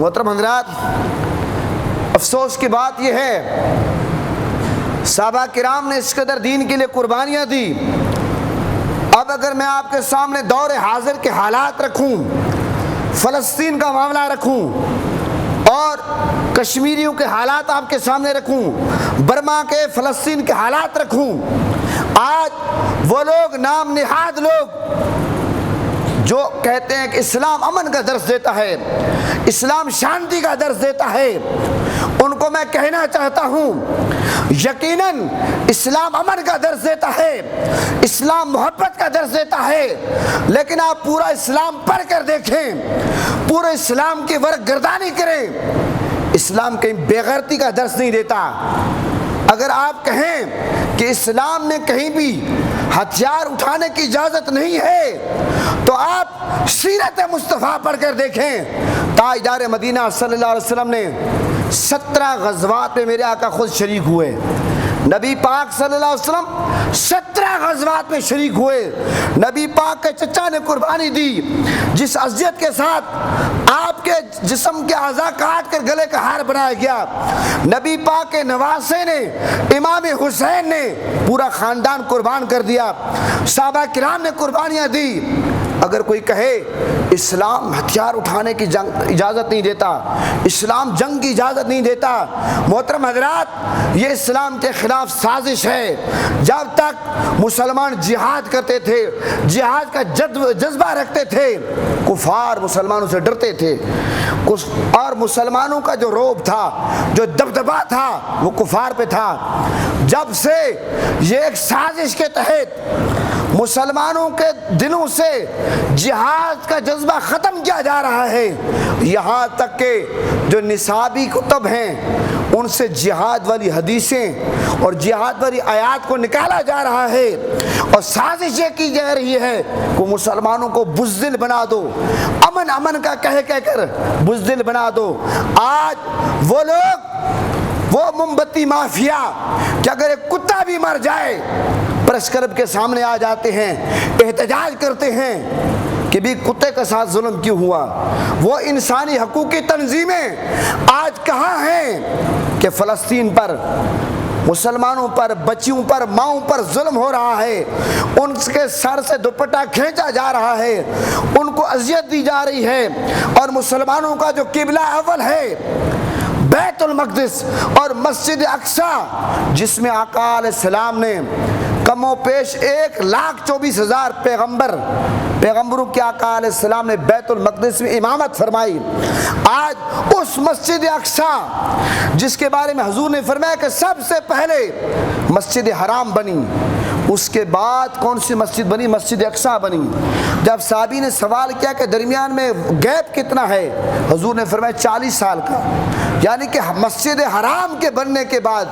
محترم حضرات، افسوس کی بات یہ ہے صحابہ کرام نے اس قدر دین کے لیے قربانیاں دی. اب اگر میں آپ کے سامنے دور حاضر کے حالات رکھوں، فلسطین کا معاملہ رکھوں اور کشمیریوں کے حالات آپ کے سامنے رکھوں، برما کے فلسطین کے حالات رکھوں، آج وہ لوگ نام نہاد لوگ جو کہتے ہیں کہ اسلام امن کا درس دیتا ہے، اسلام شانتی کا درس دیتا ہے، ان کو میں کہنا چاہتا ہوں یقیناً اسلام امن کا درس دیتا ہے، اسلام محبت کا درس دیتا ہے، لیکن آپ پورا اسلام پڑھ کر دیکھیں، پورے اسلام کی ورق گردانی کریں، اسلام کہیں بے غیرتی کا درس نہیں دیتا. اگر آپ کہیں کہ اسلام میں کہیں بھی ہتھیار اٹھانے کی اجازت نہیں ہے تو آپ سیرت مصطفیٰ پڑھ کر دیکھیں. تاجدار مدینہ صلی اللہ علیہ وسلم نے 17 غزوات میں میرے آقا خود شریک ہوئے. نبی پاک صلی اللہ علیہ وسلم 17 غزوات میں شریک ہوئے. نبی پاک کے چچا نے قربانی دی، جس اذیت کے ساتھ آپ کے جسم کے اعضاء کاٹ کر گلے کا ہار بنایا گیا. نبی پاک کے نواسے نے، امام حسین نے پورا خاندان قربان کر دیا. صحابہ کرام نے قربانیاں دی. اگر کوئی کہے اسلام ہتھیار اٹھانے کی اجازت نہیں دیتا، اسلام جنگ کی اجازت نہیں دیتا، محترم حضرات یہ اسلام کے خلاف سازش ہے. جب تک مسلمان جہاد کرتے تھے، جہاد کا جذبہ رکھتے تھے، کفار مسلمانوں سے ڈرتے تھے، اور مسلمانوں کا جو رعب تھا، جو دبدبا تھا وہ کفار پہ تھا. جب سے یہ ایک سازش کے تحت مسلمانوں کے دلوں سے جہاد کا جذبہ ختم کیا جا رہا ہے، یہاں تک کہ جو نصابی کتب ہیں ان سے جہاد والی حدیثیں اور جہاد والی آیات کو نکالا جا رہا ہے، اور سازش یہ کی جا رہی ہے کہ مسلمانوں کو بزدل بنا دو، امن امن کا کہہ کر بزدل بنا دو. آج وہ لوگ، وہ موم بتی مافیا کہ اگر ایک کتا بھی مر جائے پریس کلب کے سامنے آ جاتے ہیں، احتجاج کرتے ہیں کہ بھی کتے کے ساتھ ظلم کیوں ہوا. وہ انسانی حقوق کی تنظیمیں آج کہاں ہیں کہ فلسطین پر، مسلمانوں پر، بچیوں پر، ماؤں پر ظلم ہو رہا ہے، ان کے سر سے دوپٹہ کھینچا جا رہا ہے، ان کو اذیت دی جا رہی ہے، اور مسلمانوں کا جو قبلہ اول ہے بیت المقدس اور مسجد اقصی، جس میں آقا علیہ السلام نے کم و بیش 1,24,000 پیغمبروں کے آقا علیہ السلام نے بیت المقدس میں امامت فرمائی. آج اس مسجد اقصی جس کے بارے میں حضور نے فرمایا کہ سب سے پہلے مسجد حرام بنی، اس کے بعد کون سی مسجد بنی؟ مسجد اقصی بنی. جب صحابی نے سوال کیا کہ درمیان میں گیپ کتنا ہے، حضور نے فرمایا 40 سال کا، یعنی کہ مسجد حرام کے بننے کے بعد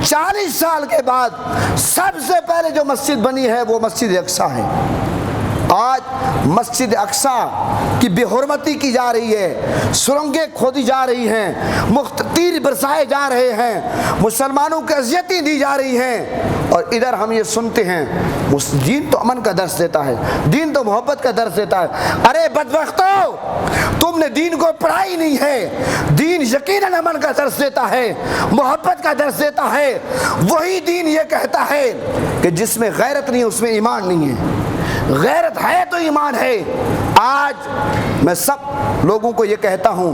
40 سال کے بعد سب سے پہلے جو مسجد بنی ہے وہ مسجد اقصی ہے. آج مسجد اقصی کی بے حرمتی کی جا رہی ہے، سرنگیں کھودی جا رہی ہیں، تیر برسائے جا رہے ہیں، مسلمانوں کو اذیتیں دی جا رہی ہیں، اور ادھر ہم یہ سنتے ہیں دین تو امن کا درس دیتا ہے، دین تو محبت کا درس دیتا ہے. ارے بدبختو، تم نے دین کو پڑھا ہی نہیں ہے. دین یقیناً امن کا درس دیتا ہے، محبت کا درس دیتا ہے. وہی دین یہ کہتا ہے کہ جس میں غیرت نہیں اس میں ایمان نہیں ہے، غیرت ہے تو ایمان ہے. آج میں سب لوگوں کو یہ کہتا ہوں،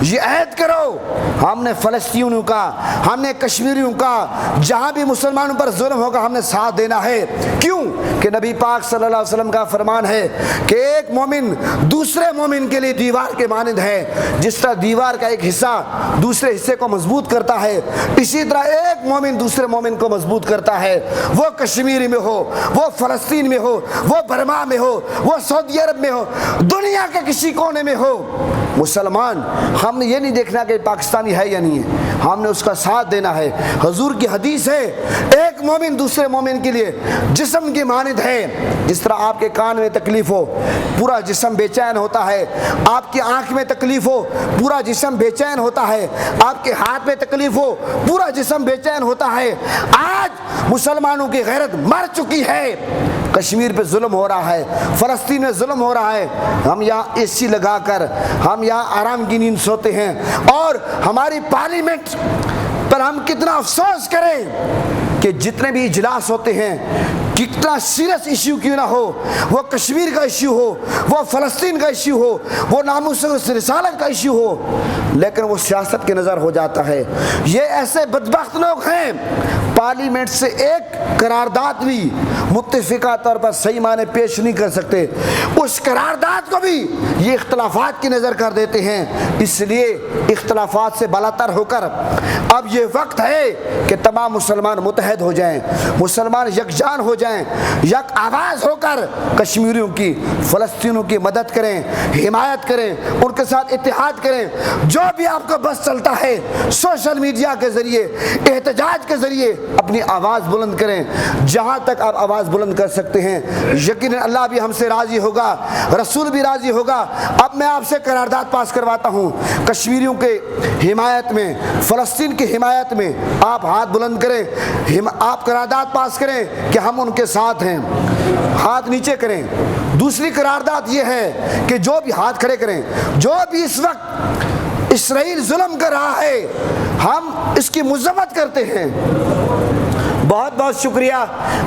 یہ عہد کرو، ہم نے فلسطینیوں کا، ہم نے کشمیریوں کا، جہاں بھی مسلمانوں پر ظلم ہوگا ہم نے ساتھ دینا ہے. کیوں کہ نبی پاک صلی اللہ علیہ وسلم کا فرمان ہے کہ ایک مومن دوسرے مومن کے لیے دیوار کے مانند ہے. جس طرح دیوار کا ایک حصہ دوسرے حصے کو مضبوط کرتا ہے، اسی طرح ایک مومن دوسرے مومن کو مضبوط کرتا ہے. وہ کشمیر میں ہو، وہ فلسطین میں ہو، وہ برما میں ہو، وہ سعودی عرب میں ہو، دنیا کے کسی کونے میں ہو، مسلمان ہم نے یہ نہیں دیکھنا کہ پاکستانی ہے یا نہیں ہے، ہم نے اس کا ساتھ دینا ہے. حضور کی حدیث ہے ایک مومن دوسرے مومن کے لیے جسم کی مانند ہے. جس طرح آپ کے کان میں تکلیف ہو پورا جسم بے چین ہوتا ہے، آپ کی آنکھ میں تکلیف ہو پورا جسم بے چین ہوتا ہے، آپ کے ہاتھ میں تکلیف ہو پورا جسم بے چین ہوتا ہے. آج مسلمانوں کی غیرت مر چکی ہے. کشمیر پہ ظلم ہو رہا ہے، فلسطین میں ظلم ہو رہا ہے، ہم یہاں اے سی لگا کر ہم یہاں آرام کی نیند سوتے ہیں، اور ہماری پارلیمنٹ پر ہم کتنا افسوس کریں کہ جتنے بھی اجلاس ہوتے ہیں، کتنا سیریس ایشو کیوں نہ ہو، وہ کشمیر کا ایشو ہو، وہ فلسطین کا ایشو ہو، وہ ناموس رسالت کا ایشو ہو، لیکن وہ سیاست کی نظر ہو جاتا ہے۔ یہ ایسے بدبخت لوگ ہیں، پارلیمنٹ سے ایک قرارداد بھی متفقہ طور پر صحیح معنی پیش نہیں کر سکتے، اس قرارداد کو بھی یہ اختلافات کی نظر کر دیتے ہیں۔ اس لیے اختلافات سے بالاتر ہو کر اب یہ وقت ہے کہ تمام مسلمان متحد ہو جائیں، مسلمان یکجان ہو جائیں، یک آواز ہو کر کشمیریوں کی، فلسطینیوں کی مدد کریں، حمایت کریں، ان کے ساتھ اتحاد کریں۔ جو بھی آپ کو بس چلتا ہے سوشل میڈیا کے ذریعے، احتجاج کے ذریعے اپنی آواز بلند کریں، جہاں تک آپ آواز بلند کر سکتے ہیں یقیناً اللہ بھی ہم سے راضی ہوگا، رسول بھی راضی ہوگا۔ اب میں آپ سے قرارداد پاس کرواتا ہوں، کشمیریوں کے حمایت میں، فلسطین کی حمایت میں آپ ہاتھ بلند کریں، آپ قرارداد پاس کریں کہ ہم ان کے ساتھ ہیں، ہاتھ نیچے کریں۔ دوسری قرارداد یہ ہے کہ جو بھی ہاتھ کھڑے کریں، جو بھی اس وقت اسرائیل ظلم کر رہا ہے ہم اس کی مذمت کرتے ہیں۔ بہت بہت شکریہ،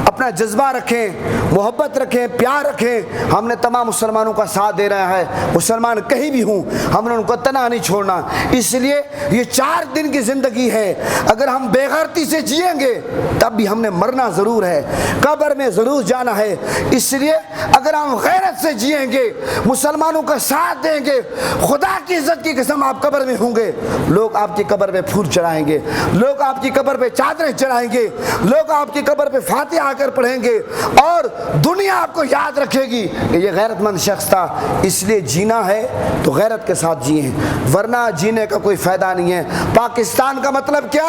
اپنا جذبہ رکھیں، محبت رکھیں، پیار رکھیں، ہم نے تمام مسلمانوں کا ساتھ دے رہا ہے، مسلمان کہیں بھی ہوں ہم نے ان کو تنہا نہیں چھوڑنا۔ اس لیے یہ 4 دن کی زندگی ہے، اگر ہم بے غیرتی سے جئیں گے تب بھی ہم نے مرنا ضرور ہے، قبر میں ضرور جانا ہے۔ اس لیے اگر ہم غیرت سے جئیں گے، مسلمانوں کا ساتھ دیں گے، خدا کی عزت کی قسم آپ قبر میں ہوں گے، لوگ آپ کی قبر پہ پھول چڑھائیں گے، لوگ آپ کی قبر پہ چادریں چڑھائیں گے، لوگ آپ کی قبر پہ فاتحہ آ کر پڑھیں گے، اور دنیا آپ کو یاد رکھے گی کہ یہ غیرت مند شخص تھا۔ اس لیے جینا ہے تو غیرت کے ساتھ جیئیں، ورنہ جینے کا کوئی فائدہ نہیں ہے۔ پاکستان کا مطلب کیا؟